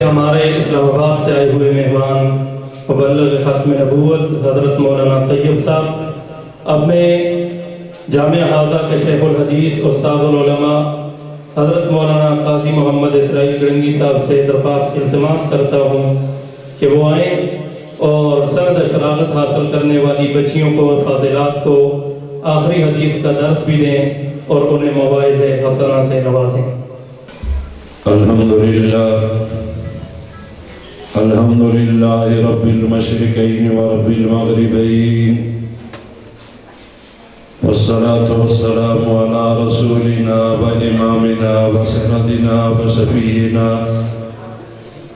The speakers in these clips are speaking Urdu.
ہمارے اسلام آباد سے آئے ہوئے مہمان مبلغ ختم نبوت حضرت مولانا طیب صاحب، اب میں جامعہ حاضہ کے شیخ الحدیث استاد العلماء حضرت مولانا قاضی محمد اسرائیل گڑنگی صاحب سے درخواست التماس کرتا ہوں کہ وہ آئیں اور سند فراغت حاصل کرنے والی بچیوں کو اور فاضلات کو آخری حدیث کا درس بھی دیں اور انہیں مواعظ حسنہ سے نوازیں۔ الحمدللہ رب المشرقین و رب المغربین، والصلاة والسلام علی رسولنا و امامنا و سندنا و شفیعنا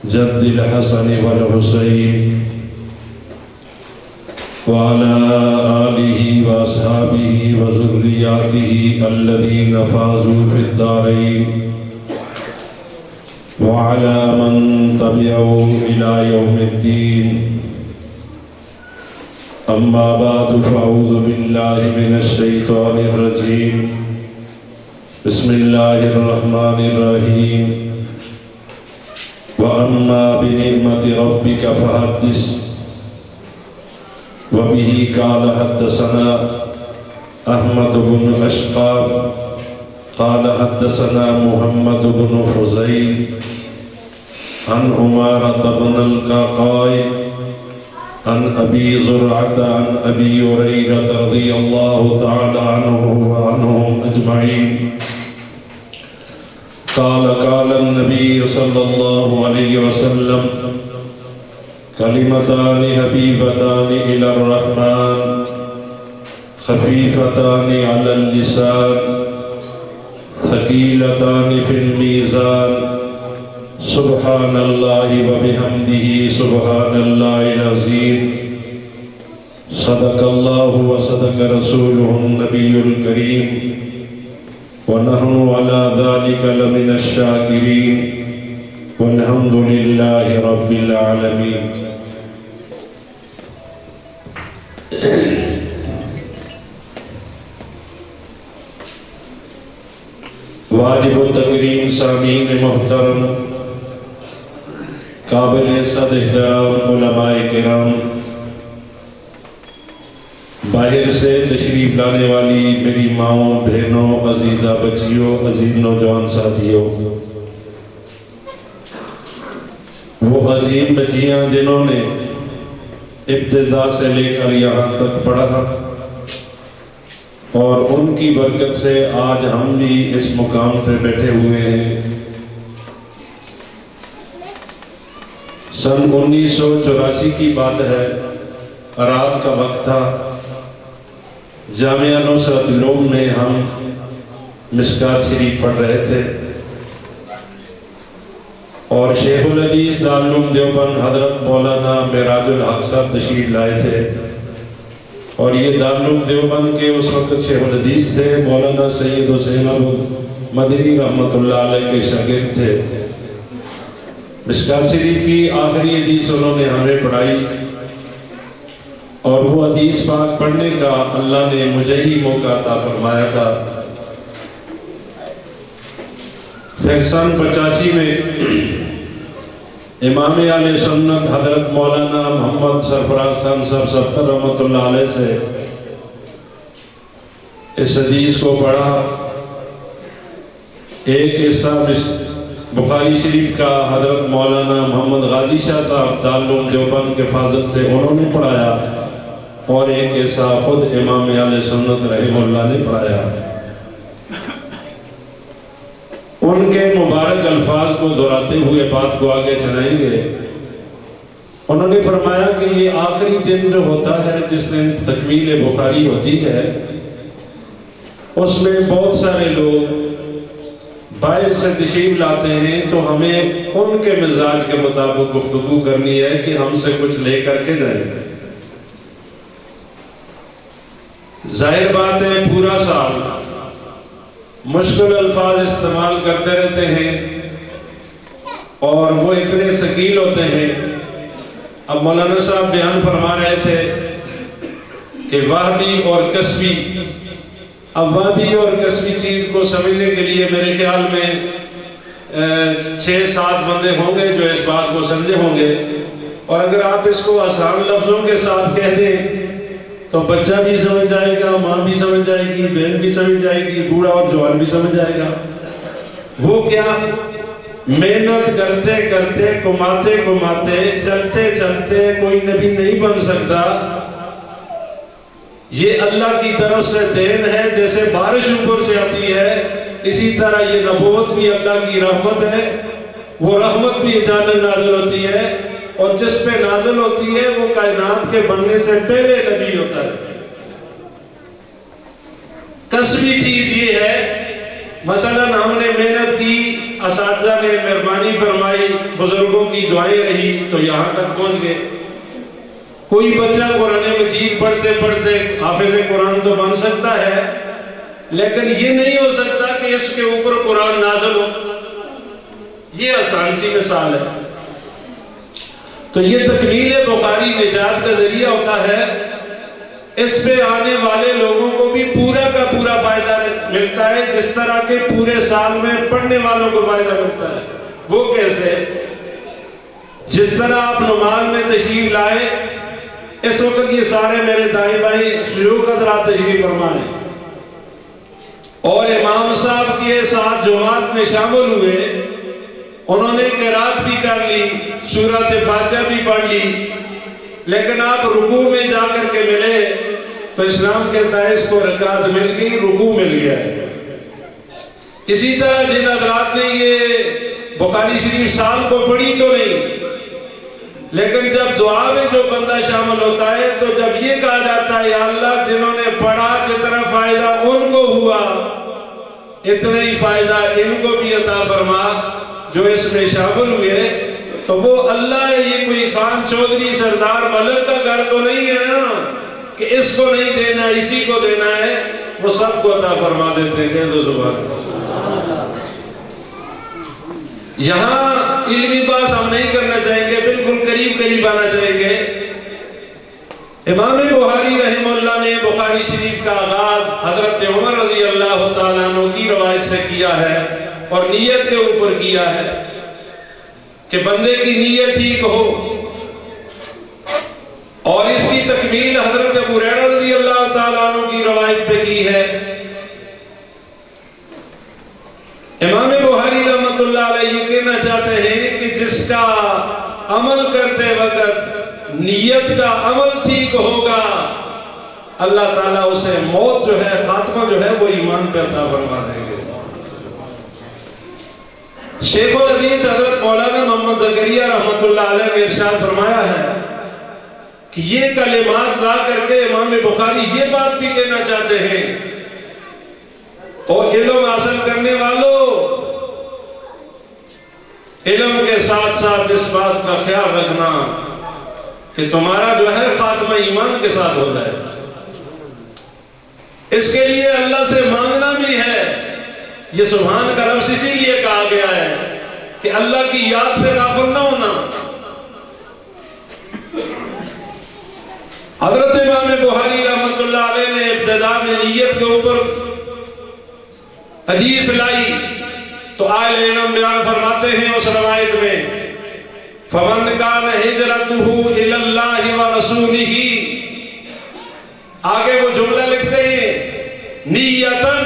جد الحسن والحسین وعلى آلہ و اصحابہ و ذریاتہ الذین فازوا فی الدارین وعلى من تبعوا إلى يوم الدين، أما بعد فأعوذ بالله من الشيطان الرجيم، بسم الله الرحمن الرحيم، وأما بنعمة ربك فحدث، وبه قال حدثنا أحمد بن أشقاب قال حدثنا محمد بن فضيل عن عمارة بن القعقاع عن أبي زرعة عن أبي هريرة رضي الله تعالى عنه وعنهم أجمعين قال قال النبي صلى الله عليه وسلم: كلمتان حبيبتان إلى الرحمن خفيفتان على اللسان ثقيلتان في الميزان، سبحان الله وبحمده سبحان الله العظيم، صدق الله وصدق رسوله النبي الكريم، ونحن على ذلك لمن الشاكرين، والحمد لله رب العالمين۔ واجب التکریم سامعین محترم، قابل صد احترام علماء کرام، باہر سے تشریف لانے والی میری ماؤں، بہنوں، عزیزہ بچیوں، عزیز نوجوان ساتھیوں، وہ عظیم بچیاں جنہوں نے ابتدا سے لے کر یہاں تک پڑھا، اور ان کی برکت سے آج ہم بھی اس مقام پہ بیٹھے ہوئے ہیں۔ سن 1984 کی بات ہے، رات کا وقت تھا، جامعہ نصرت العلوم میں ہم مشکات شریف پڑھ رہے تھے، اور شیخ الحدیث دارالعلوم دیوبند حضرت مولانا معراج الحق صاحب تشریف لائے تھے، اور یہ دارالعلوم دیوبند کے اس وقت شیخ الحدیث تھے، مولانا سید حسین مدنی رحمۃ اللہ علیہ کے شاگرد تھے۔ مشکات شریف کی آخری حدیث انہوں نے ہمیں پڑھائی، اور وہ حدیث پاک پڑھنے کا اللہ نے مجھے ہی موقع عطا فرمایا تھا۔ پھر سن 85 میں امام اہل سنت حضرت مولانا محمد سرفراز خان صاحب صفتر رحمۃ اللہ علیہ سے اس حدیث کو پڑھا۔ ایک حصہ بخاری شریف کا حضرت مولانا محمد غازی شاہ صاحب دارالعلوم دیوبند کے فاضل سے انہوں نے پڑھایا، اور ایک حصہ خود امام اہل سنت رحمہ اللہ نے پڑھایا۔ ان کے مبارک الفاظ کو دہراتے ہوئے بات کو آگے چلائیں گے۔ انہوں نے فرمایا کہ یہ آخری دن جو ہوتا ہے، جس دن تکمیل بخاری ہوتی ہے، اس میں بہت سارے لوگ باہر سے تشریف لاتے ہیں، تو ہمیں ان کے مزاج کے مطابق گفتگو کرنی ہے کہ ہم سے کچھ لے کر کے جائیں گے۔ ظاہر بات ہے پورا سال مشکل الفاظ استعمال کرتے رہتے ہیں، اور وہ اتنے ثقیل ہوتے ہیں۔ اب مولانا صاحب بیان فرما رہے تھے کہ وہبی اور کسبی، اب وہبی اور کسبی چیز کو سمجھنے کے لیے میرے خیال میں 6-7 بندے ہوں گے جو اس بات کو سمجھے ہوں گے، اور اگر آپ اس کو آسان لفظوں کے ساتھ کہہ دیں تو بچہ بھی سمجھ جائے گا، ماں بھی سمجھ جائے گی، بہن بھی سمجھ جائے گی، بوڑھا اور جوان بھی سمجھ جائے گا۔ وہ کیا؟ محنت کرتے کرتے، کماتے کماتے، چلتے چلتے کوئی نبی نہیں بن سکتا۔ یہ اللہ کی طرف سے دین ہے، جیسے بارش اوپر سے آتی ہے اسی طرح یہ نبوت بھی اللہ کی رحمت ہے۔ وہ رحمت بھی اجازت نازل ہوتی ہے، اور جس پہ نازل ہوتی ہے وہ کائنات کے بننے سے پہلے نبی ہوتا ہے۔ کسبی چیز یہ ہے، مثلا ہم نے محنت کی، اساتذہ نے مہربانی فرمائی، بزرگوں کی دعائیں رہی تو یہاں تک پہنچ گئے۔ کوئی بچہ قرآن مجید پڑھتے پڑھتے حافظ قرآن تو بن سکتا ہے، لیکن یہ نہیں ہو سکتا کہ اس کے اوپر قرآن نازل ہو۔ یہ آسان سی مثال ہے۔ تو یہ تکمیل بخاری نجات کا ذریعہ ہوتا ہے۔ اس پہ آنے والے لوگوں کو بھی پورا کا پورا فائدہ ملتا ہے، جس طرح کے پورے سال میں پڑھنے والوں کو فائدہ ملتا ہے۔ وہ کیسے؟ جس طرح آپ نماز میں تشریف لائے، اس وقت یہ سارے میرے دائیں بائیں شیوخ حضرات تشریف فرما ہیں، اور امام صاحب کے ساتھ جماعت میں شامل ہوئے، انہوں نے قرات بھی کر لی، سورۃ فاتحہ بھی پڑھ لی، لیکن آپ رکوع میں جا کر کے ملے تو اسلام کہتا ہے اس کو رکعت مل گئی، رکوع مل گیا ہے۔ اسی طرح جن حضرات نے یہ بخاری شریف سال کو پڑھی تو نہیں، لیکن جب دعا میں جو بندہ شامل ہوتا ہے تو جب یہ کہا جاتا ہے یا اللہ جنہوں نے پڑھا جتنا فائدہ ان کو ہوا اتنا ہی فائدہ ان کو بھی عطا فرما جو اس میں شامل ہوئے، تو وہ اللہ ہے۔ یہ کوئی خان چودھری سردار ملک کا گھر تو نہیں ہے نا کہ اس کو نہیں دینا اسی کو دینا ہے، وہ سب کو عطا فرما دیتے ہیں۔ کہہ دو سبحان اللہ۔ یہاں علمی بات ہم نہیں کرنا چاہیں گے، بالکل قریب قریب آنا چاہیں گے۔ امام بخاری رحمہ اللہ نے بخاری شریف کا آغاز حضرت عمر رضی اللہ تعالیٰ عنہ کی روایت سے کیا ہے، اور نیت کے اوپر کیا ہے کہ بندے کی نیت ٹھیک ہو، اور اس کی تکمیل حضرت ابو ہریرہ رضی اللہ تعالیٰ عنہ کی روایت پہ کی ہے۔ امام بخاری رحمت اللہ علیہ یہ کہنا چاہتے ہیں کہ جس کا عمل کرتے وقت نیت کا عمل ٹھیک ہوگا، اللہ تعالیٰ اسے موت جو ہے، خاتمہ جو ہے وہ ایمان پہ عطا فرما دیں گے۔ شیخ الحدیث حضرت مولانا محمد زکریا رحمت اللہ علیہ نے ارشاد فرمایا ہے کہ یہ کلمات لا کر کے امام بخاری یہ بات بھی کہنا چاہتے ہیں، اور علم حاصل کرنے والوں، علم کے ساتھ ساتھ اس بات کا خیال رکھنا کہ تمہارا جو ہے خاتمہ ایمان کے ساتھ ہوتا ہے۔ اس کے لیے اللہ سے مانگنا بھی ہے۔ یہ سبحان کا لفظ اسی لیے کہا گیا ہے کہ اللہ کی یاد سے غافل نہ ہونا۔ حضرت امام بخاری رحمت اللہ علیہ نے ابتدا میں نیت کے اوپر حدیث لائی تو آئل علم بیان فرماتے ہیں اس روایت میں، فَمَنْ كَانَ هِجْرَتُهُ إِلَى اللَّهِ وَرَسُولِهِ، آگے وہ جملہ لکھتے ہیں نیتاً،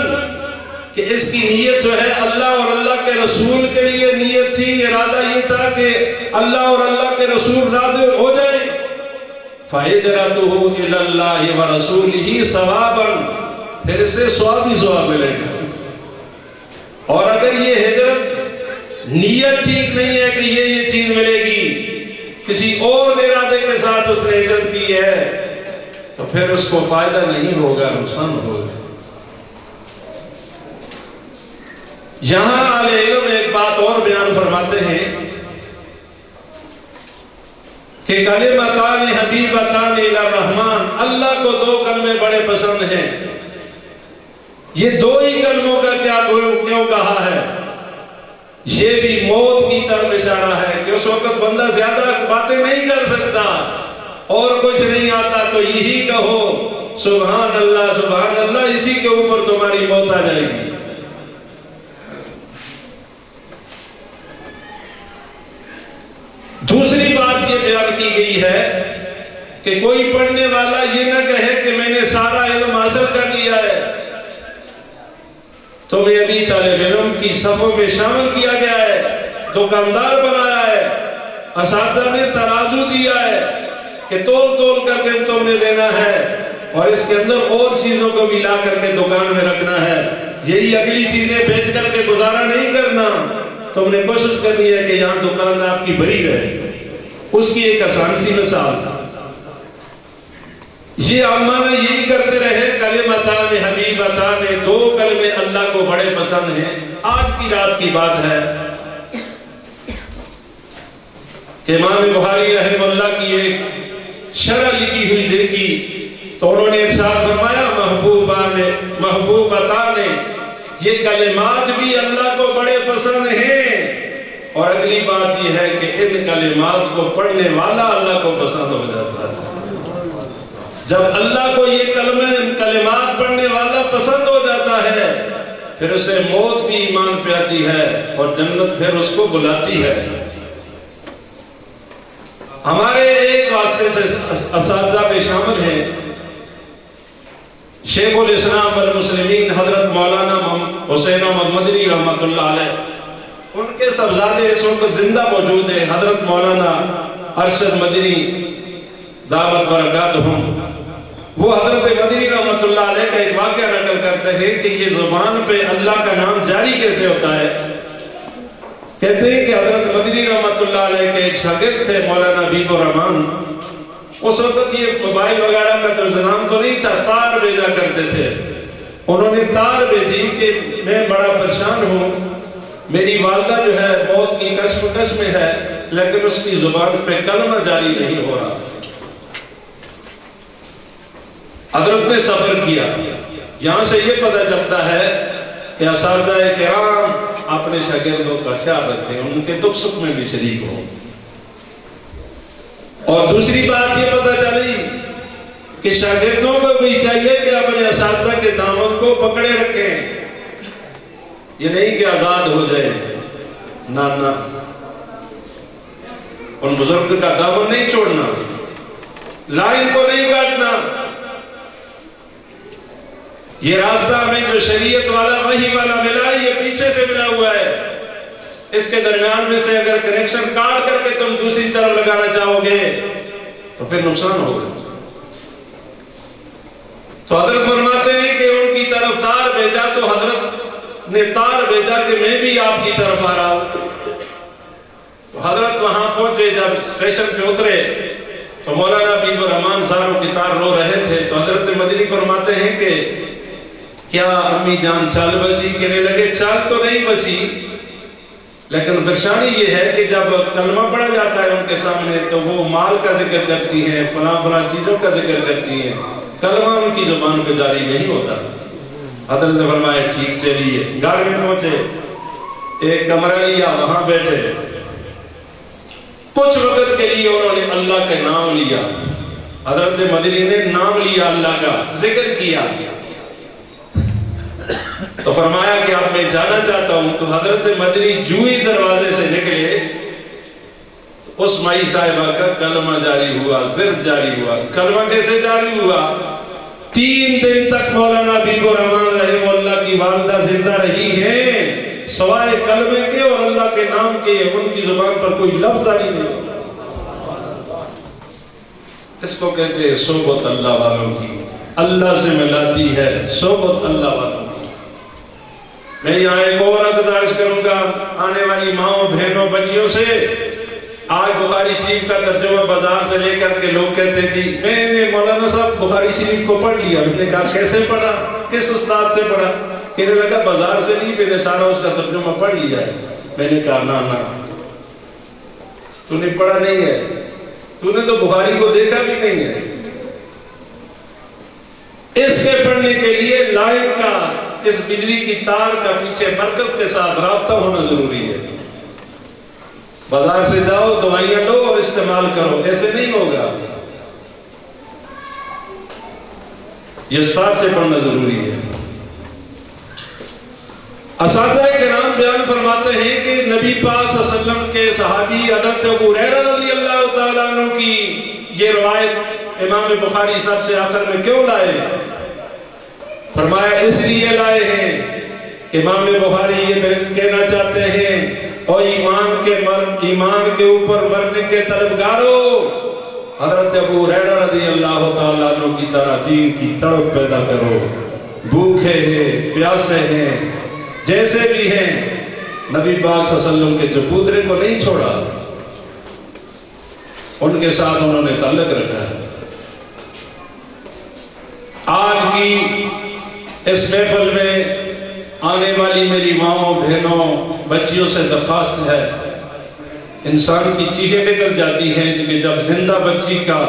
کہ اس کی نیت جو ہے اللہ اور اللہ کے رسول کے لیے نیت تھی، ارادہ یہ تھا کہ اللہ اور اللہ کے رسول راضی ہو جائے۔ فَهِجْرَتُهُ إِلَى اللَّهِ وَرَسُولِهِ ثَوَابًا، پھر اسے ثواب ہی ثواب ملے گا۔ اور اگر یہ ہجرت نیت ٹھیک نہیں ہے کہ یہ چیز ملے گی، کسی اور ارادے کے ساتھ اس نے ہجرت کی ہے، تو پھر اس کو فائدہ نہیں ہوگا، نقصان ہوگا۔ یہاں اہل علم ایک بات اور بیان فرماتے ہیں کہ کلمتان حبیبتان الی الرحمن، اللہ کو دو کلمے بڑے پسند ہیں۔ یہ دو ہی کلموں کا کیوں کہا ہے؟ یہ بھی موت کی طرف اشارہ ہے کہ اس وقت بندہ زیادہ باتیں نہیں کر سکتا اور کچھ نہیں آتا، تو یہی کہو سبحان اللہ، اسی کے اوپر تمہاری موت آ جائے گی۔ دوسری بات یہ بیان کی گئی ہے کہ کوئی پڑھنے والا یہ نہ کہے کہ میں نے سارا علم حاصل کر لیا ہے، تمہیں ابھی طالب علم کی صفوں میں شامل کیا گیا ہے، دکاندار بنایا ہے، اساتذہ نے ترازو دیا ہے کہ تول تول کر کے تم نے دینا ہے، اور اس کے اندر اور چیزوں کو بھی لا کر کے دکان میں رکھنا ہے، یہی اگلی چیزیں بیچ کر کے گزارا نہیں کرنا، تم نے کوشش کرنی ہے کہ یہاں دکان آپ کی بری رہے۔ اس کی ایک آسان سی مثال، یہ امانہ یہی کرتے رہے، کلمتان حبیبتان، دو کلمے اللہ کو بڑے پسند ہیں۔ آج کی رات کی بات ہے کہ امام بخاری رحمہ اللہ کی ایک شرح لکھی ہوئی دیکھی تو انہوں نے ارشاد فرمایا محبوبتان، یہ کلمات بھی اللہ کو بڑے پسند ہیں، اور اگلی بات یہ ہے کہ ان کلمات کو پڑھنے والا اللہ کو پسند ہو جاتا ہے۔ جب اللہ کو یہ کلمات پڑھنے والا پسند ہو جاتا ہے، پھر اسے موت بھی ایمان پہ آتی ہے اور جنت پھر اس کو بلاتی ہے۔ ہمارے ایک واسطے سے اساتذہ میں شامل ہیں شیخ الاسلام والمسلمین حضرت مولانا حسین احمد مدنی رحمۃ اللہ علیہ، ان کے صاحبزادے اس وقت زندہ موجود ہیں، حضرت مولانا ارشد مدنی دعوت برکاتہم۔ وہ حضرت مدنی رحمۃ اللہ علیہ کا ایک واقعہ نقل کرتے ہیں کہ یہ زبان پہ اللہ کا نام جاری کیسے ہوتا ہے۔ کہتے ہیں کہ حضرت مدنی رحمۃ اللہ علیہ کے ایک شاگرد تھے مولانا حبیب الرحمان، اس وقت یہ موبائل وغیرہ کا تو انتظام تو نہیں تھا، تار بھیجا کرتے تھے۔ انہوں نے تار بھیجی کہ میں بڑا پریشان ہوں، میری والدہ جو ہے موت کی کشمکش میں ہے، لیکن اس کی زبان پہ کلمہ جاری نہیں ہو رہا۔ حضرت نے سفر کیا، یہاں سے یہ پتہ چلتا ہے کہ اساتذہ کرام اپنے شاگردوں کا خیال رکھیں، ان کے دکھ سکھ میں بھی شریک ہوں۔ اور دوسری بات یہ پتہ چلی کہ شاگردوں کو بھی چاہیے کہ اپنے اساتذہ کے دامن کو پکڑے رکھیں، یہ نہیں کہ آزاد ہو جائے، نہ ان بزرگ کا دامن نہیں چھوڑنا، لائن کو نہیں کاٹنا۔ یہ راستہ ہمیں جو شریعت والا وحی والا ملا ہے، یہ پیچھے سے ملا ہوا ہے، اس کے درمیان میں سے اگر کنیکشن کاٹ کر کے تم دوسری طرف لگانا چاہو گے تو پھر نقصان ہوگا۔ تو حضرت فرماتے ہیں کہ ان کی طرف تار بھیجا تو حضرت نے تار بھیجا کہ میں بھی آپ کی طرف آ رہا ہوں۔ تو حضرت وہاں پہنچے، جب اسٹیشن پہ اترے تو مولانا حبیب الرحمان صاحب کی تار رو رہے تھے، تو حضرت مدنی فرماتے ہیں کہ کیا امی جان چال بسی؟ کہنے لگے چال تو نہیں بسی، لیکن پریشانی یہ ہے کہ جب کلمہ پڑھا جاتا ہے ان کے سامنے تو وہ مال کا ذکر کرتی ہیں، فلاں چیزوں کا ذکر کرتی ہیں، کلمہ ان کی زبان پہ جاری نہیں ہوتا۔ حضرت نے فرمایا ٹھیک چلیے، گھر میں پہنچے، ایک کمرہ لیا، وہاں بیٹھے، کچھ وقت کے لیے انہوں نے اللہ کے نام لیا، حضرت مدنی نے نام لیا، اللہ کا ذکر کیا، تو فرمایا کہ اب میں جانا چاہتا ہوں۔ تو حضرت مدنی جو ہی دروازے سے نکلے اس مائی صاحبہ کا کلمہ جاری ہوا، ورد جاری ہوا۔ کلمہ کیسے جاری ہوا؟ 3 دن تک مولانا حبیب الرحمان رحمہ اللہ کی والدہ زندہ رہی ہیں، سوائے کلمے کے اور اللہ کے نام کے، ان کی زبان پر کوئی لفظ جاری نہیں ہوتا۔ اس کو کہتے ہیں صحبت اللہ والوں کی، اللہ سے ملاتی ہے صحبت اللہ والوں کی۔ میں یہاں ایک اور گزارش کروں گا آنے والی ماؤں بہنوں بچیوں سے، آج بخاری شریف کا ترجمہ بازار سے لے کر کے لوگ کہتے ہیں کہ میں نے مولانا صاحب بخاری شریف کو پڑھ لیا۔ میں نے کہا کیسے پڑھا، کس استاد سے پڑھا؟ کہنے لگا بازار سے نہیں، میں نے سارا اس کا ترجمہ پڑھ لیا ہے۔ میں نے کہا نا تو نے پڑھا نہیں ہے، تو نے تو بخاری کو دیکھا بھی نہیں ہے۔ اس کے پڑھنے کے لیے لائن کا، اس بجلی کی تار کا پیچھے مرکز کے ساتھ رابطہ ہونا ضروری ہے۔ بازار سے جاؤ، دوائیاں لو اور استعمال کرو، ایسے نہیں ہوگا۔ یہ استاد سے پڑھنا ضروری ہے۔ اساتذہ کرام بیان فرماتے ہیں کہ نبی پاک صلی اللہ علیہ وسلم کے صحابی حضرت ابو ہریرہ رضی اللہ تعالیٰ عنہ کی یہ روایت امام بخاری صاحب سے آخر میں کیوں لائے؟ فرمایا اس لیے لائے ہیں کہ امام بخاری یہ کہنا چاہتے ہیں اور ایمان کے اوپر مرنے کے طلبگاروں، حضرت ابو ہریرہ رضی اللہ تعالیٰ عنہ کی طرح دین کی تڑپ پیدا کرو، بھوکے ہیں، پیاسے ہیں، جیسے بھی ہیں، نبی پاک صلی اللہ علیہ وسلم کے چبوترے کو نہیں چھوڑا، ان کے ساتھ انہوں نے تعلق رکھا ہے۔ آج کی اس محفل میں آنے والی میری ماؤں، بہنوں، بچیوں سے درخواست ہے، انسان کی چیخیں نکل جاتی ہیں کہ جب زندہ بچی کا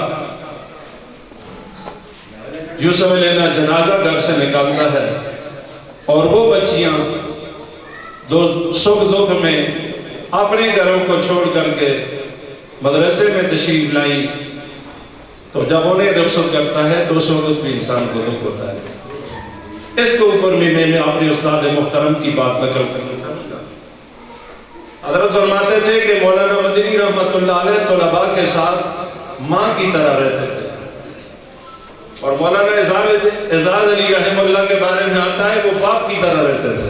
یوں سمجھ لینا جنازہ گھر سے نکالتا ہے اور وہ بچیاں سکھ دکھ میں اپنے گھروں کو چھوڑ کر کے مدرسے میں تشریف لائیں، تو جب انہیں رخصت کرتا ہے تو اس وقت بھی انسان کو دکھ ہوتا ہے۔ اس کے اوپر بھی میں اپنے استاد محترم کی بات نقل کرنا چاہوں گا۔ حضرت فرماتے تھے کہ مولانا مدنی رحمت اللہ علیہ طلباء کے ساتھ ماں کی طرح رہتے تھے، اور مولانا اعزاز علی رحمہ اللہ کے بارے میں آتا ہے وہ باپ کی طرح رہتے تھے۔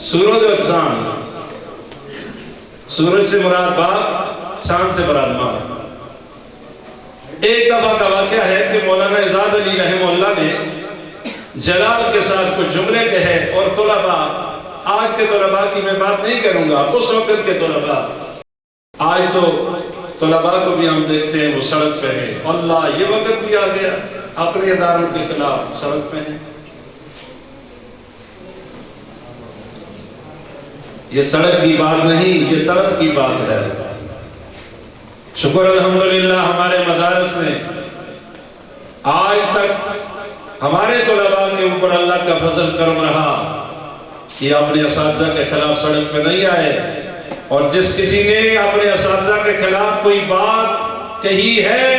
سورج و چاند، سورج سے مراد باپ، چاند سے مراد ماں۔ ایک دفعہ کا واقعہ ہے کہ مولانا اعزاز علی رحمہ اللہ نے جلال کے ساتھ کچھ جملے کہے، اور طلباء، آج کے طلباء کی میں بات نہیں کروں گا، اس وقت کے طلباء، آج تو طلباء کو بھی ہم دیکھتے ہیں وہ سڑک پہ ہیں، اللہ یہ وقت بھی آ گیا اپنے اداروں کے خلاف سڑک پہ ہیں۔ یہ سڑک کی بات نہیں، یہ طلب کی بات ہے۔ شکر الحمدللہ ہمارے مدارس نے آج تک ہمارے طلباء کے اوپر اللہ کا فضل کرم رہا کہ اپنے اساتذہ کے خلاف سڑک پہ نہیں آئے، اور جس کسی نے اپنے اساتذہ کے خلاف کوئی بات کہی ہے،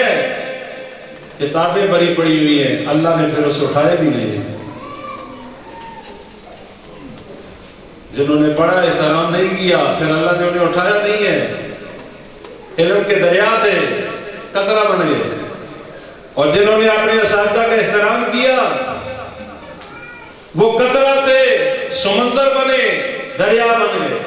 کتابیں بری پڑی ہوئی ہیں، اللہ نے پھر اسے اٹھائے بھی نہیں۔ جنہوں نے پڑھا احترام نہیں کیا، پھر اللہ نے انہیں اٹھایا نہیں ہے۔ علم کے دریا تھے، قطرہ بن گئے، اور جنہوں نے اپنے اساتذہ کا احترام کیا وہ قطرہ تھے، سمندر بنے، دریا بن گئے۔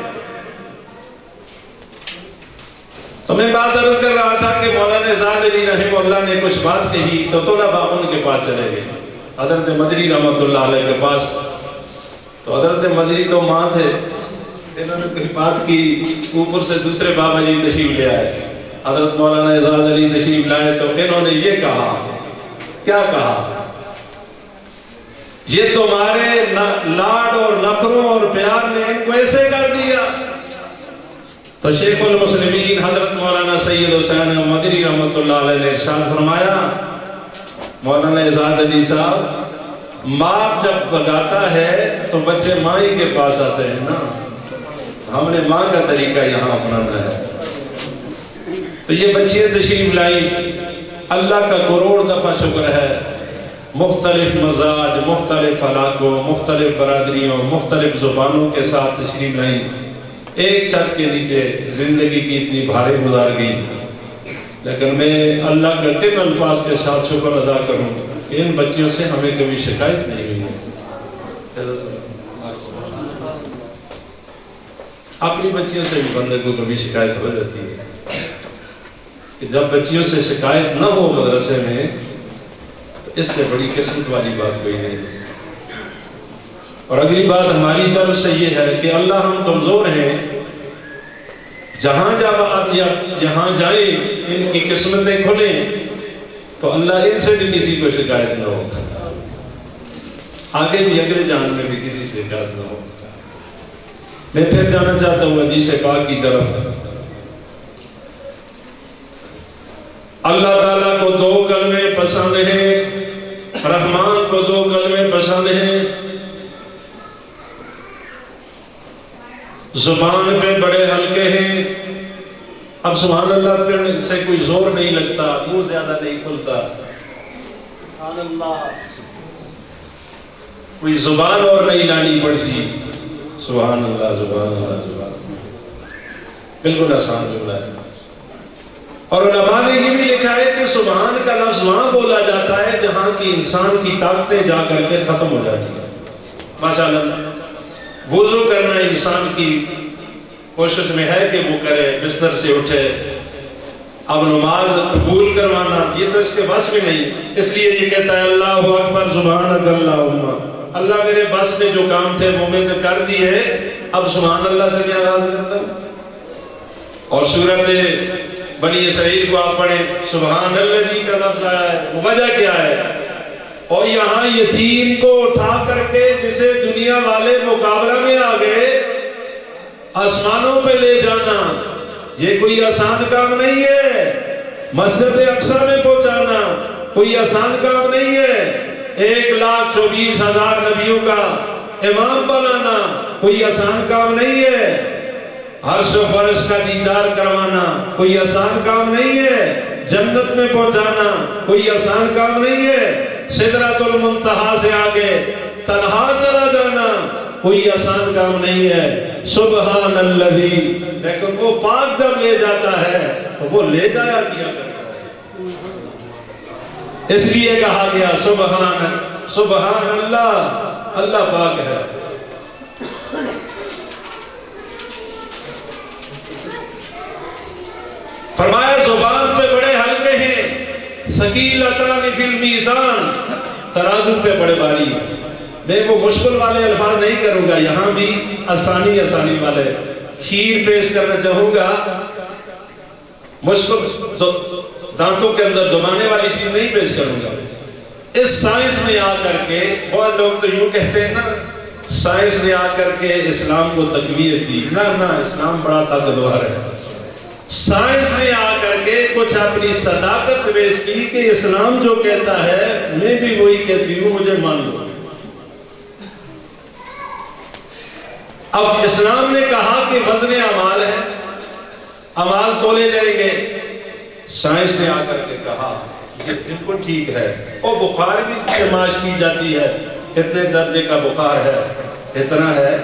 تو میں بات عرض کر رہا تھا کہ مولانا اعزاز علی رحمہ اللہ نے کچھ بات کہی تو طلباء ان کے پاس چلے گئے، حضرت مدنی رحمت اللہ علیہ کے پاس۔ تو حضرت مدنی تو ماں تھے، انہوں نے کوئی بات کی، اوپر سے دوسرے بابا جی تشریف لے آئے، حضرت مولانا اعزاز علی تشریف لائے تو انہوں نے یہ کہا، کیا کہا؟ یہ تمہارے لاڈ اور نخروں اور پیار نے ان کو ایسے کر دیا۔ تو شیخ المسلمین حضرت مولانا سید حسین مدنی رحمت اللہ علیہ نے ارشاد فرمایا، مولانا اعزاز علی صاحب، باپ جب بگاتا ہے تو بچے ماں ہی کے پاس آتے ہیں نا، ہم نے ماں کا طریقہ یہاں اپنانا ہے۔ تو یہ بچیاں تشریف لائی، اللہ کا کروڑ دفعہ شکر ہے، مختلف مزاج، مختلف علاقوں، مختلف برادریوں، مختلف زبانوں کے ساتھ تشریف لائی، ایک چھت کے نیچے زندگی کی اتنی بھاری گزار گئی۔ لیکن میں اللہ کا کن الفاظ کے ساتھ شکر ادا کروں کہ ان بچیوں سے ہمیں کبھی شکایت نہیں ہوئی۔ اپنی بچیوں سے بھی بندے کو کبھی شکایت ہو جاتی ہے، کہ جب بچیوں سے شکایت نہ ہو مدرسے میں تو اس سے بڑی قسمت والی بات کوئی نہیں۔ اور اگلی بات ہماری طرف سے یہ ہے کہ اللہ ہم کمزور ہیں، جہاں جائیں ان کی قسمتیں کھلیں تو اللہ ان سے بھی کسی کو شکایت نہ ہو، آگے بھی اگلے جان میں بھی کسی سے شکایت نہ ہو۔ میں پھر جانا چاہتا ہوں حدیث پاک کی طرف۔ اللہ تعالیٰ کو دو کلمے پسند ہیں، رحمان کو دو کلمے پسند ہیں، زبان پہ بڑے ہلکے ہیں۔ اب سبحان اللہ پھر سے کوئی زور نہیں لگتا، منہ زیادہ نہیں کھلتا، سبحان اللہ، کوئی زبان اور نہیں لانی پڑتی. سبحان اللہ سبحان اللہ سبحان اللہ. بالکل آسان جملہ ہے. اور علماء نے یہ بھی لکھا ہے کہ سبحان کا لفظ وہاں بولا جاتا ہے جہاں کی انسان کی طاقتیں جا کر کے ختم ہو جاتی ہیں. ماشاءاللہ وضو کرنا انسان کی کوشش میں ہے کہ وہ کرے, بستر سے اٹھے, اب نماز قبول کروانا یہ تو اس کے بس میں نہیں, اس لیے یہ کہتا ہے اللہ اکبر سبحانک اللہم, اللہ میرے بس میں جو کام تھے وہ میں نے کر دیے, اب سبحان اللہ سے میں آغاز کرتا ہوں. اور سورت بنی اسرائیل کو آپ پڑھیں, سبحان الذی کا لفظ آیا ہے, وہ وجہ کیا ہے؟ اور یہاں یتیم کو اٹھا کر کے جسے دنیا والے مقابلہ میں آ گئے, آسمانوں پہ لے جانا یہ کوئی آسان کام نہیں ہے. مسجد اقصی میں پہنچانا کوئی آسان کام نہیں ہے. 1,24,000 نبیوں کا امام بنانا کوئی آسان کام نہیں ہے. عرش و فرش کا دیدار کروانا کوئی آسان کام نہیں ہے. جنت میں پہنچانا کوئی آسان کام نہیں ہے. سدرۃ المنتہا سے آگے تنہا چلا جانا کوئی آسان کام نہیں ہے. سبحان الذی, لیکن وہ پاک جب لے جاتا ہے تو وہ لے جایا کیا کرتا ہے. اس لیے کہا گیا سبحان اللہ, اللہ پاک ہے. فرمایا زبان پہ بڑے ہلکے ہیں, ثقیلتان فی المیزان, ترازو پہ بڑے بھاری. میں وہ مشکل والے الفاظ نہیں کروں گا, یہاں بھی آسانی والے. کھیر پیش کرنا چاہوں گا, مشکل دانتوں کے اندر دبانے والی چیز نہیں پیش کروں گا. اس سائنس میں آ کر کے, بہت لوگ تو یوں کہتے ہیں نا, سائنس نے آ کر کے اسلام کو تقویت دی. نہ اسلام بڑا طاقتور ہے. سائنس نے آ کر کے کچھ اپنی صداقت پیش کی کہ اسلام جو کہتا ہے میں بھی وہی کہتی ہوں, مجھے مان لو. اب اسلام نے کہا کہ وزن اعمال ہے, اعمال تولے جائیں گے. سائنس نے آ کر کے کہا یہ بالکل ٹھیک ہے, اور بخار بھی پیمائش کی جاتی ہے, اتنے درجے کا بخار ہے, اتنا ہے,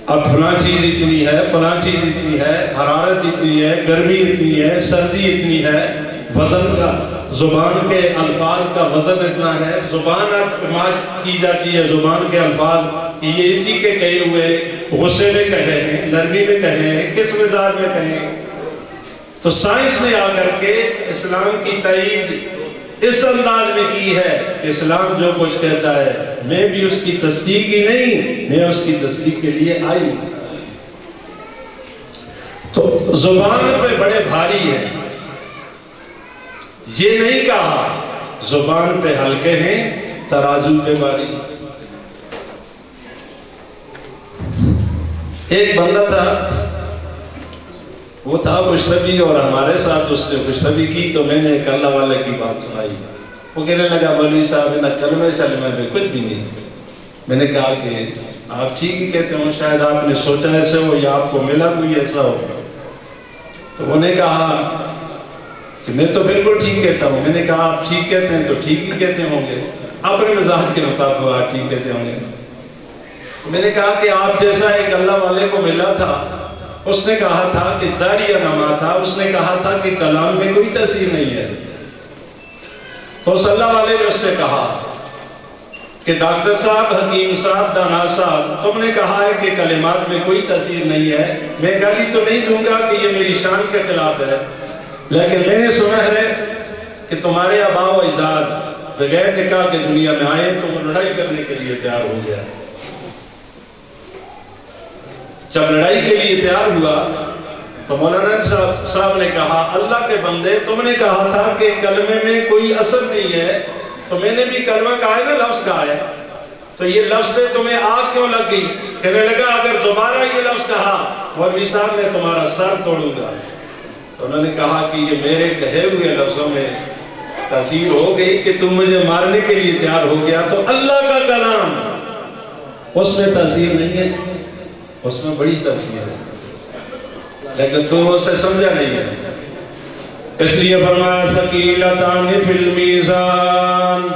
اب فلاں چیز اتنی ہے, فلاں چیز اتنی ہے, حرارت اتنی ہے, گرمی اتنی ہے, سردی اتنی ہے. وزن کا, زبان کے الفاظ کا وزن اتنا ہے. زبان پیمائش کی جاتی ہے, زبان کے الفاظ کہ یہ اسی کے کہے ہوئے غصے میں کہیں, نرمی میں کہیں, کس مزاج میں کہیں. تو سائنس نے آ کر کے اسلام کی تائید اس انداز میں کی ہے کہ اسلام جو کچھ کہتا ہے میں بھی اس کی تصدیق ہی نہیں, میں اس کی تصدیق کے لیے آئی ہوں. تو زبان پہ بڑے بھاری ہیں, یہ نہیں کہا زبان پہ ہلکے ہیں, ترازو پہ بھاری. ایک بندہ تھا, وہ تھا خوشنبی, اور ہمارے ساتھ اس نے خوشنبی کی تو میں نے ایک اللہ والے کی بات سنائی. وہ کہنے لگا مولوی صاحب نا کلمہ شلمہ میں کچھ بھی نہیں. میں نے کہا کہ آپ ٹھیک ہی کہتے ہو, شاید آپ نے سوچا ایسے ہو یا آپ کو ملا کوئی ایسا ہو. تو انہوں نے کہا کہ میں تو بالکل ٹھیک کہتا ہوں. میں نے کہا آپ ٹھیک کہتے ہیں تو ٹھیک ہی کہتے ہوں گے, اپنے مزاج کے مطابق آپ ٹھیک کہتے ہوں گے. میں نے کہا کہ آپ جیسا ایک اللہ والے کو ملا تھا, اس نے کہا تھا کہ داریہ نما تھا, اس نے کہا تھا کہ کلام میں کوئی تاثیر نہیں ہے. تو اس اللہ والے نے اس سے کہا کہ ڈاکٹر صاحب, حکیم صاحب, دانا صاحب, تم نے کہا ہے کہ کلمات میں کوئی تاثیر نہیں ہے. میں گالی تو نہیں دوں گا کہ یہ میری شان کے خلاف ہے, لیکن میں نے سنا ہے کہ تمہارے آباء و اجداد بغیر نکاح کے دنیا میں آئے تو وہ لڑائی کرنے کے لیے تیار ہو گیا. جب لڑائی کے لیے تیار ہوا تو مولانا صاحب نے کہا اللہ کے بندے, تم نے کہا تھا کہ کلمے میں کوئی اثر نہیں ہے, تو میں نے بھی کلمہ کہا ہے نا, لفظ کہا ہے, تو یہ لفظ سے تمہیں آگ کیوں لگ گئی؟ کہنے لگا اگر دوبارہ یہ لفظ کہا مولوی صاحب میں تمہارا سر توڑوں گا. تو انہوں نے کہا کہ یہ میرے کہے ہوئے لفظوں میں تاثیر ہو گئی کہ تم مجھے مارنے کے لیے تیار ہو گیا, تو اللہ کا کلام اس میں تاثیر نہیں ہے, اس میں بڑی تاثیر ہے, لیکن تم اسے سمجھا نہیں ہے. اس لیے فرمایا ثقیلتان فی المیزان,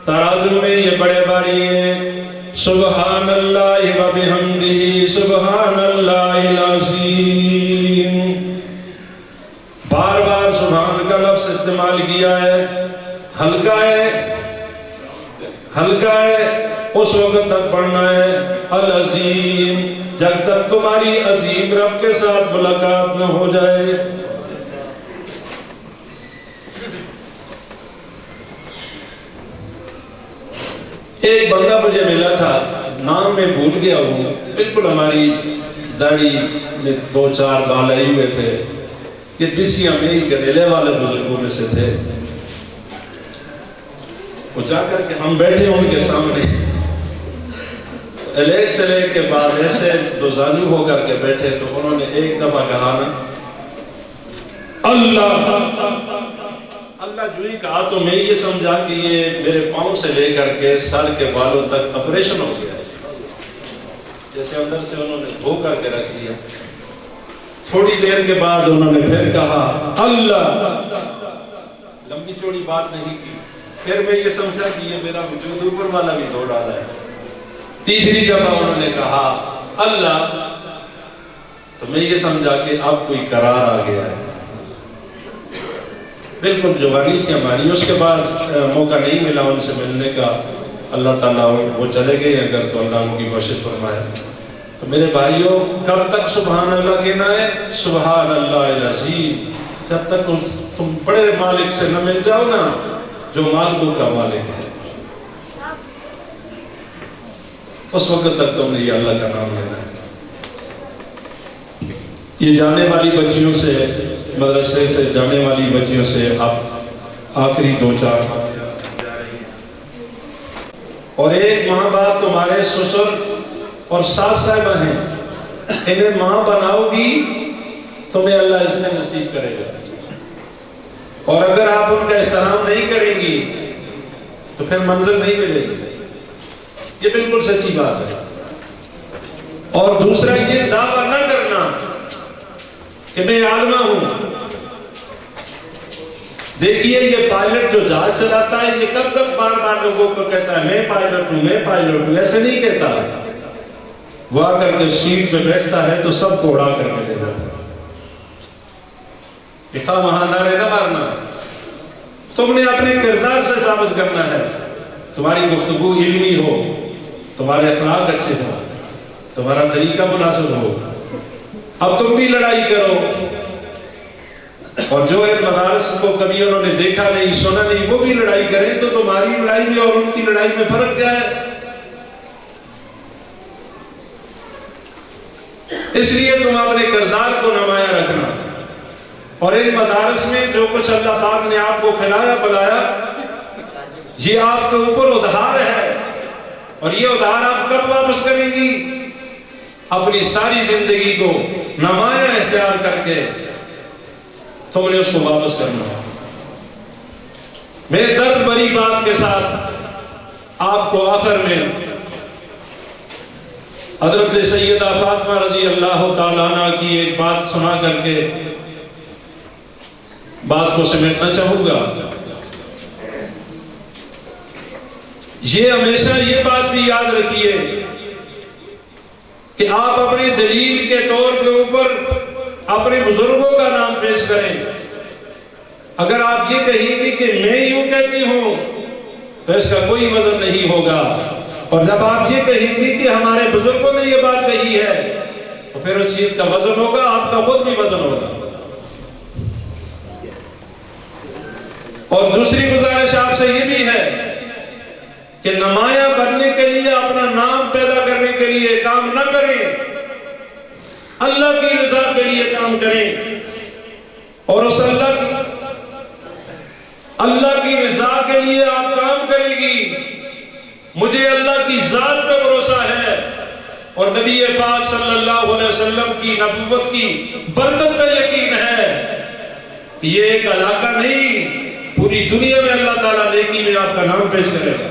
ترازو میں یہ بڑے بھاری ہیں. سبحان اللہ و بحمدہ سبحان اللہ العظیم. بار بار سبحان کا لفظ استعمال کیا ہے. ہلکا ہے اس وقت تک پڑھنا ہے العظیم جب تک تمہاری عظیم رب کے ساتھ ملاقات نہ ہو جائے. ایک بندہ مجھے ملا تھا, نام میں بھول گیا ہوں, بالکل ہماری داڑھی میں 2-4 بال آئے ہوئے تھے, کہ بسیاں میں گنیلے والے بزرگوں میں سے تھے. وہ جا کر کے ہم بیٹھے ان کے سامنے الیک سلیک کے بعد ایسے دوزانو ہو کر کے بیٹھے, تو انہوں نے ایک دفعہ کہا نا اللہ اللہ جو ہی کہا تو میں یہ سمجھا کہ یہ میرے پاؤں سے لے کر کے سر کے بالوں تک آپریشن ہو گیا, جیسے اندر سے انہوں نے دھو کر کے رکھ دیا. تھوڑی دیر کے بعد انہوں نے پھر کہا اللہ, لمبی چوڑی بات نہیں کی. پھر میں یہ سمجھا کہ یہ میرا وجود اوپر والا بھی دھو ڈالا ہے. تیسری دفعہ انہوں نے کہا اللہ, تو میں یہ سمجھا کہ اب کوئی قرار آ گیا ہے. بالکل جوانی تھی ہماری. اس کے بعد موقع نہیں ملا ان سے ملنے کا. اللہ تعالیٰ وہ چلے گئے اگر تو اللہ ان کی بخشش فرمائے. تو میرے بھائیوں, کب تک سبحان اللہ کہنا ہے؟ سبحان اللہ العظیم. جب تک تم بڑے مالک سے نہ مل جاؤ نا, جو مالکوں کا مالک ہے, اس وقت تک تم نے یہ اللہ کا نام لینا ہے. یہ جانے والی بچیوں سے, مدرسے سے جانے والی بچیوں سے آپ آخری 2-4 اور ایک ماں باپ تمہارے سسر اور ساس صاحبہ ہیں, انہیں ماں بناؤ گی تمہیں اللہ اس نے نصیب کرے گا. اور اگر آپ ان کا احترام نہیں کریں گی تو پھر منزل نہیں ملے گی. یہ بالکل سچی بات ہے. اور دوسرا یہ دعویٰ نہ کرنا کہ میں عالمہ ہوں. دیکھیے یہ پائلٹ جو جہاز چلاتا ہے, یہ کب کب بار بار لوگوں کو کہتا ہے میں پائلٹ ہوں, میں پائلٹ ہوں. ایسے نہیں کہتا. وہ آ کر کے سیٹ پہ بیٹھتا ہے تو سب کو اڑا کر کے لے جاتا ہے. اتنا مہانارے نہ مارنا. تم نے اپنے کردار سے ثابت کرنا ہے. تمہاری گفتگو علمی ہو, تمہارے اخلاق اچھے ہو, تمہارا طریقہ مناسب ہو. اب تم بھی لڑائی کرو. اور جو ایک مدارس کو کبھی انہوں نے دیکھا نہیں سنا نہیں, وہ بھی لڑائی کریں. تو تمہاری لڑائی میں اور ان کی لڑائی میں فرق کیا ہے؟ اس لیے تم اپنے کردار کو نمایاں رکھنا. اور ان مدارس میں جو کچھ اللہ پاک نے آپ کو کھلایا بلایا, یہ آپ کے اوپر ادھار ہے. اور یہ ادھار آپ کب واپس کریں گی؟ اپنی ساری زندگی کو نمایاں اختیار کر کے تم نے اس کو واپس کرنا ہے. میرے درد بری بات کے ساتھ آپ کو آخر میں حضرت سیدہ فاطمہ رضی اللہ تعالیٰ عنہ کی ایک بات سنا کر کے بات کو سمیٹنا چاہوں گا. یہ ہمیشہ یہ بات بھی یاد رکھیے کہ آپ اپنی دلیل کے طور کے اوپر اپنے بزرگوں کا نام پیش کریں. اگر آپ یہ کہیں گے کہ میں یوں کہتی ہوں تو اس کا کوئی وزن نہیں ہوگا. اور جب آپ یہ کہیں گے کہ ہمارے بزرگوں نے یہ بات کہی ہے تو پھر اس چیز کا وزن ہوگا, آپ کا خود بھی وزن ہوگا. اور دوسری گزارش آپ سے یہ بھی ہے کہ نمایاں بننے کے لیے, اپنا نام پیدا کرنے کے لیے کام نہ کریں, اللہ کی رضا کے لیے کام کریں. اور اس اللہ کی رضا کے لیے آپ کام کریں گی. مجھے اللہ کی ذات پہ بھروسہ ہے اور نبی پاک صلی اللہ علیہ وسلم کی نبوت کی برکت پہ یقین ہے کہ یہ ایک علاقہ نہیں, پوری دنیا میں اللہ تعالیٰ نیکی میں آپ کا نام پیش کرے گا.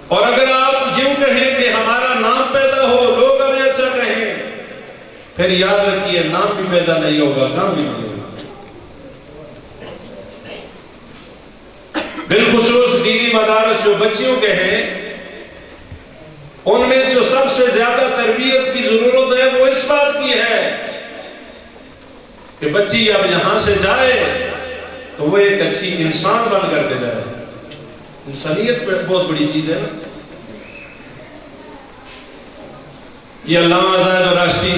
اور اگر آپ یوں کہیں کہ ہمارا نام پیدا ہو, لوگ ہمیں اچھا کہیں, پھر یاد رکھیے نام بھی پیدا نہیں ہوگا, کام بھی نہیں ہوگا. بالخصوص دینی مدارس جو بچیوں کے ہیں ان میں جو سب سے زیادہ تربیت کی ضرورت ہے وہ اس بات کی ہے کہ بچی اب یہاں سے جائے تو وہ ایک اچھی انسان بن کر کے جائے. انسانیت پہ بہت بڑی چیز ہے نا. یہ علامہ زاہد راشدی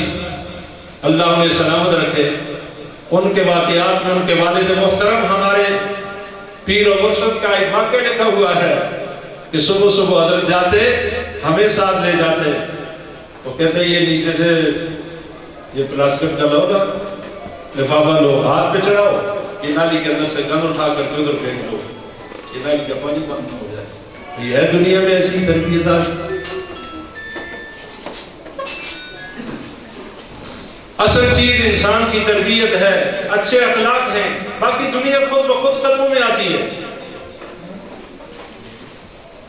اللہ انہیں سلامت رکھے، ان کے واقعات میں ان کے والد محترم ہمارے پیر و مرشد کا ایک واقعہ لکھا ہوا ہے کہ صبح صبح حضرت جاتے ہمیں ساتھ لے جاتے تو کہتے یہ نیچے سے یہ پلاسٹک کا لو نا لفافہ لو، ہاتھ پہ چڑھاؤ، یہ نالی کے اندر سے گند اٹھا کر کے ادھر پھینک دو، یہ نالی کا پانی بند ہو جائے. یہ ہے دنیا میں ایسی تربیت آج. اصل چیز انسان کی تربیت ہے، اچھے اخلاق ہیں، باقی دنیا خود بخود قدموں میں آتی ہے.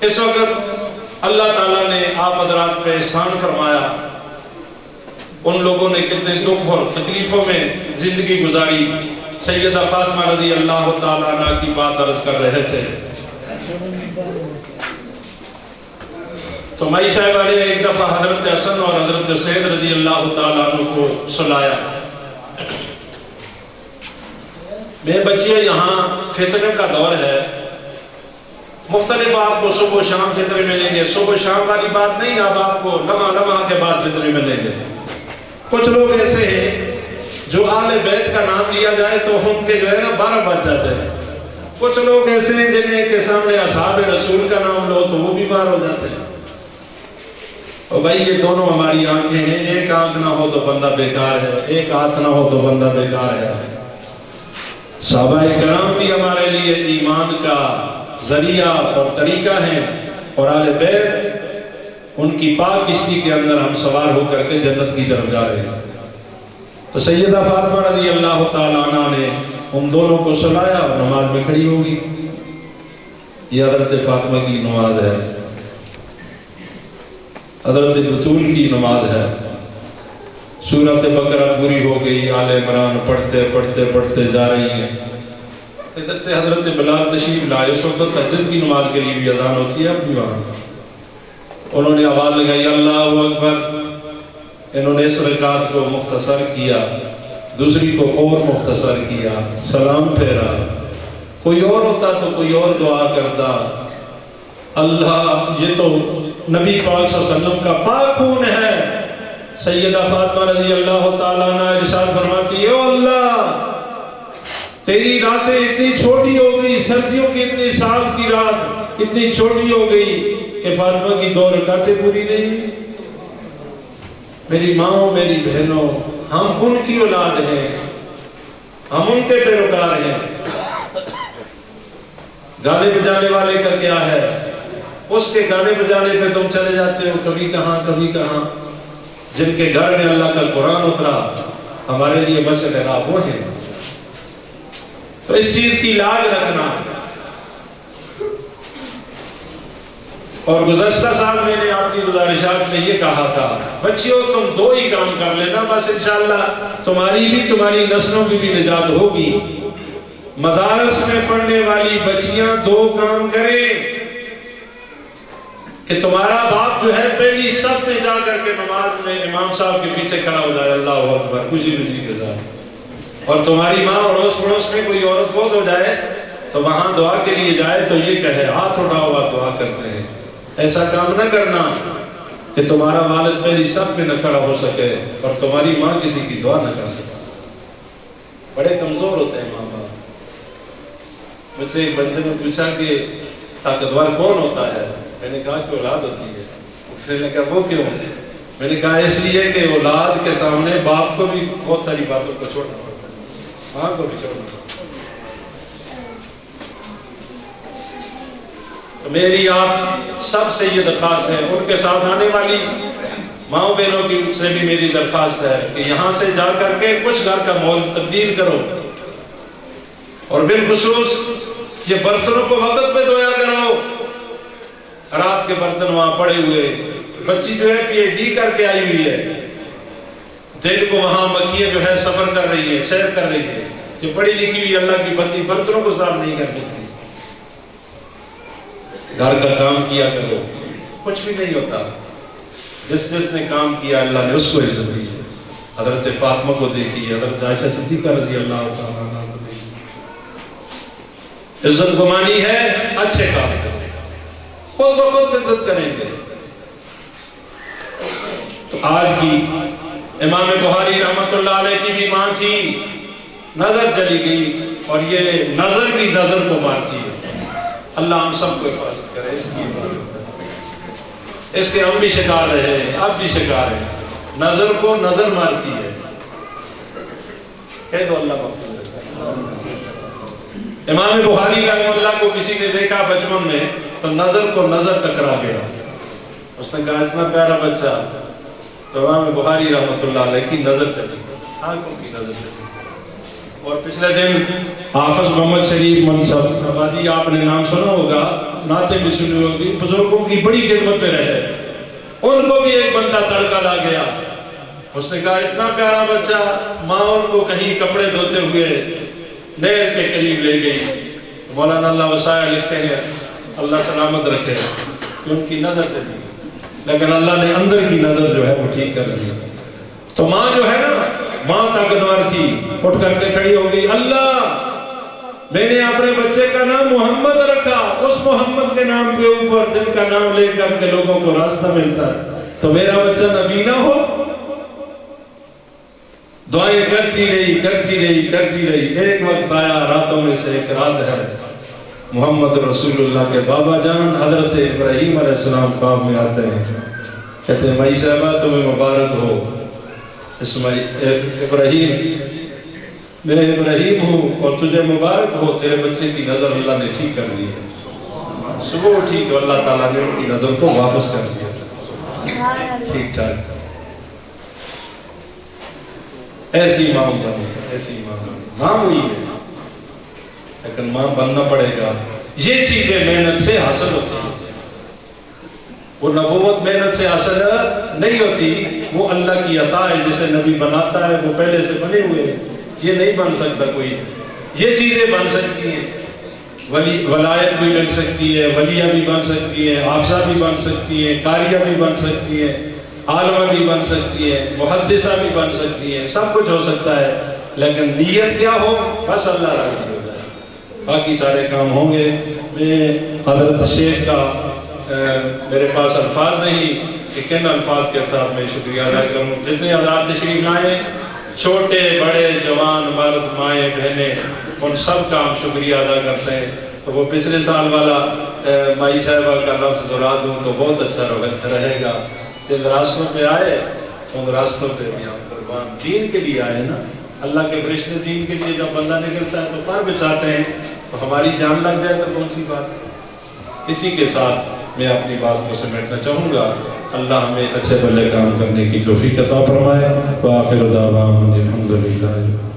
اس وقت اللہ تعالیٰ نے آپ حضرات پہ احسان فرمایا. ان لوگوں نے کتنے دکھ اور تکلیفوں میں زندگی گزاری. سیدہ فاطمہ رضی اللہ تعالیٰ عنہ کی بات عرض کر رہے تھے تو مائی صاحبہ نے ایک دفعہ حضرت حسن اور حضرت حسین رضی اللہ تعالیٰ عنہ کو سلایا. میرے بچے یہاں فطرے کا دور ہے، مختلف آپ کو صبح و شام فطرے ملیں گے. صبح و شام والی بات نہیں، اب آپ کو لمحہ لمحہ کے بعد فطرے ملیں گے. کچھ لوگ ایسے ہیں جو آل بیت کا نام لیا جائے تو ان کے جو ہے نا 12 بج جاتے ہیں. کچھ لوگ ایسے ہیں جنہیں کے سامنے اصحاب رسول کا نام لو تو وہ بھی 12 ہو جاتے ہیں. اور بھائی یہ دونوں ہماری آنکھیں ہیں، ایک آنکھ نہ ہو تو بندہ بیکار ہے، ایک ہاتھ نہ ہو تو بندہ بیکار ہے. صحابہ کرام بھی ہمارے لیے ایمان کا ذریعہ اور طریقہ ہیں، اور آل بیت ان کی پاک کشتی کے اندر ہم سوار ہو کر کے جنت کی طرف جا رہے ہیں. تو سیدہ فاطمہ رضی اللہ تعالیٰ عنہ نے ان دونوں کو سلایا اور نماز میں کھڑی ہوگی. یہ حضرت فاطمہ کی نماز ہے، حضرت بطول کی نماز ہے. سورۃ بقرہ پوری ہو گئی، آل عمران پڑھتے پڑھتے پڑھتے جا رہی ہیں. ادھر سے حضرت بلال تشریف لائے. اس وقت تہجد کی نماز کے لیے بھی اذان ہوتی ہے اب بھی وہاں. انہوں نے آواز لگائی اللہ اکبر. انہوں نے اس رکعت کو مختصر کیا، دوسری کو اور مختصر کیا، سلام پھیرا. کوئی اور ہوتا تو کوئی اور دعا کرتا. اللہ یہ تو نبی پاک صلی اللہ علیہ وسلم کا پاک خون ہے. سیدہ فاطمہ رضی اللہ تعالیٰ عنہ ارشاد فرماتی ہے او اللہ تیری راتیں اتنی چھوٹی ہو گئی، سردیوں کی اتنی سال کی رات اتنی چھوٹی ہو گئی کہ فاطمہ کی 2 رکعتیں پوری نہیں. میری ماں میری بہنوں، ہم ان کی اولاد ہیں، ہم ان کے پیروکار ہیں. گانے بجانے والے کا کیا ہے؟ اس کے گانے بجانے پہ تم چلے جاتے ہو کبھی کہاں کبھی کہاں. جن کے گھر میں اللہ کا قرآن اترا ہمارے لیے بچ گیا وہ ہیں. تو اس چیز کی لاج رکھنا. اور گزشتہ سال میں نے آپ کی گزارشات میں یہ کہا تھا بچیوں تم 2 ہی کام کر لینا بس، انشاءاللہ تمہاری بھی تمہاری نسلوں کی بھی نجات ہوگی. مدارس میں پڑھنے والی بچیاں 2 کام کریں کہ تمہارا باپ جو ہے پہلی صف میں جا کر کے نماز میں امام صاحب کے پیچھے کھڑا ہو جائے اللہ اکبر خوشی خوشی کے ساتھ، اور تمہاری ماں اڑوس پڑوس میں کوئی عورت فوت ہو جائے تو وہاں دعا کے لیے جائے تو یہ کہے ہاتھ اٹھا ہوا دعا کرتے ہیں. ایسا کام نہ کرنا کہ تمہارا والد پہلی صف میں نہ کھڑا ہو سکے اور تمہاری ماں کسی کی دعا نہ کر سکے. بڑے کمزور ہوتے ہیں ماں باپ. مجھ سے ایک بندے نے پوچھا کہ طاقتور کون ہوتا ہے؟ میں نے کہا کہ اولاد ہوتی ہے. اس نے کہا وہ کیوں؟ میں نے کہا اس لیے کہ اولاد کے سامنے باپ کو بھی بہت ساری باتوں کو چھوڑنا پڑتا ہے، ماں کو بھی چھوڑنا پڑتا ہے. میری آپ سب سے یہ درخواست ہے، ان کے ساتھ آنے والی ماؤں بہنوں کی سے بھی میری درخواست ہے کہ یہاں سے جا کر کے کچھ گھر کا ماحول تبدیل کرو، اور بالخصوص یہ برتنوں کو وقت پہ دھویا کرو. رات کے برتن وہاں پڑے ہوئے، بچی جو ہے PhD کر کے آئی ہوئی ہے، دن کو وہاں مکھیاں جو ہے سفر کر رہی ہے، سیر کر رہی ہے. جو پڑھی لکھی ہوئی اللہ کی بندی برتنوں کو صاف نہیں کر سکتی. گھر کا کام کیا کرو، کچھ بھی نہیں ہوتا. جس نے کام کیا اللہ نے اس کو عزت دی. حضرت فاطمہ کو دیکھیے، حضرت عائشہ صدیقہ رضی اللہ تعالیٰ عنہ کو دیکھیے. عزت گمانی ہے اچھے کام کرنے کا، خود بخود عزت کریں گے. تو آج کی امام بخاری رحمت اللہ علیہ کی بھی ماں تھی، نظر چلی گئی، اور یہ نظر بھی نظر کو مارتی ہے. اللہ ہم سب کو حفاظت کرے اس کی عبادت. اس کے ہم بھی شکار رہے ہیں، اب بھی شکار ہیں. نظر کو نظر مارتی ہے. کہہ دو اللہ مغفرت کرے. امام بخاری رحمۃ اللہ کو کسی نے دیکھا بچپن میں تو نظر کو نظر ٹکرا گیا. اس نے کہا اتنا پیارا بچہ. تو امام بخاری رحمۃ اللہ علیہ کی نظر چلی، آنکھوں کی نظر چلی. اور پچھلے دن حافظ محمد شریف منصب آبادی، آپ نے نام سنا ہوگا، نعتیں بھی سنی ہوگی، بزرگوں کی بڑی خدمت پہ رہے. ان کو بھی ایک بندہ تڑکا لا گیا. اس نے کہا اتنا پیارا بچہ. ماں ان کو کہیں کپڑے دھوتے ہوئے نہر کے قریب لے گئی. مولانا اللہ وسائع لکھتے ہیں اللہ سلامت رکھے کہ ان کی نظر چلی، لیکن اللہ نے اندر کی نظر جو ہے وہ ٹھیک کر دی. تو ماں جو ہے نا، ماں طاقتور تھی، اٹھ کر کے کھڑی ہو گئی. اللہ، میں نے اپنے بچے کا نام محمد رکھا، اس محمد کے نام کے اوپر جن کا نام لے کر کے لوگوں کو راستہ ملتا ہے، تو میرا بچہ نبی نہ ہو. دعائیں کرتی رہی. ایک وقت آیا، راتوں میں سے ایک رات ہے، محمد رسول اللہ کے بابا جان حضرت ابراہیم علیہ السلام خواب میں آتے ہیں. کہتے ہیں مائی صاحبہ تمہیں مبارک ہو. ابراہیم، میں ابراہیم ہوں اور تجھے مبارک ہو، تیرے بچے کی نظر اللہ نے ٹھیک کر دی ہے. صبح اٹھی تو اللہ تعالیٰ نے ان کی نظر کو واپس کر دیا، ٹھیک ٹھاک. ایسی ماں بنی، ایسی ماں بنی. ماں وہی ہے لیکن ماں بننا پڑے گا. یہ چیزیں محنت سے حاصل ہوتی ہیں. وہ نبوت محنت سے حاصل نہیں ہوتی، وہ اللہ کی عطا ہے. جسے نبی بناتا ہے وہ پہلے سے بنے ہوئے ہیں. یہ نہیں بن سکتا کوئی. یہ چیزیں بن سکتی ہیں، ولایت بھی مل سکتی ہے، ولیہ بھی بن سکتی ہے، حافظہ بھی بن سکتی ہے، قاریہ بھی بن سکتی ہے، عالمہ بھی بن سکتی ہے، محدثہ بھی بن سکتی ہے. سب کچھ ہو سکتا ہے، لیکن نیت کیا ہو، بس اللہ راضی ہو جائے، باقی سارے کام ہوں گے. میں حضرت شیخ کا میرے پاس الفاظ نہیں کہ کن الفاظ کے ساتھ میں شکریہ ادا کروں. جتنے حضرات تشریف لائے، چھوٹے بڑے جوان مرد مائیں بہنیں، ان سب کا ہم شکریہ ادا کرتے ہیں. تو وہ پچھلے سال والا مائی صاحبہ کا لفظ دہرا دوں تو بہت اچھا رہے گا. جن راستوں پہ آئے ان راستوں پہ بھی ہم قربان. دین کے لیے آئے نا، اللہ کے فرشتے دین کے لیے جب بندہ نکلتا ہے تو پار بچاتے ہیں. تو ہماری جان لگ جائے تو کون سی بات. اسی کے ساتھ میں اپنی بات کو سمیٹنا چاہوں گا. اللہ ہمیں اچھے بھلے کام کرنے کی توفیق عطا فرمائے. وآخر دعوانا الحمدللہ.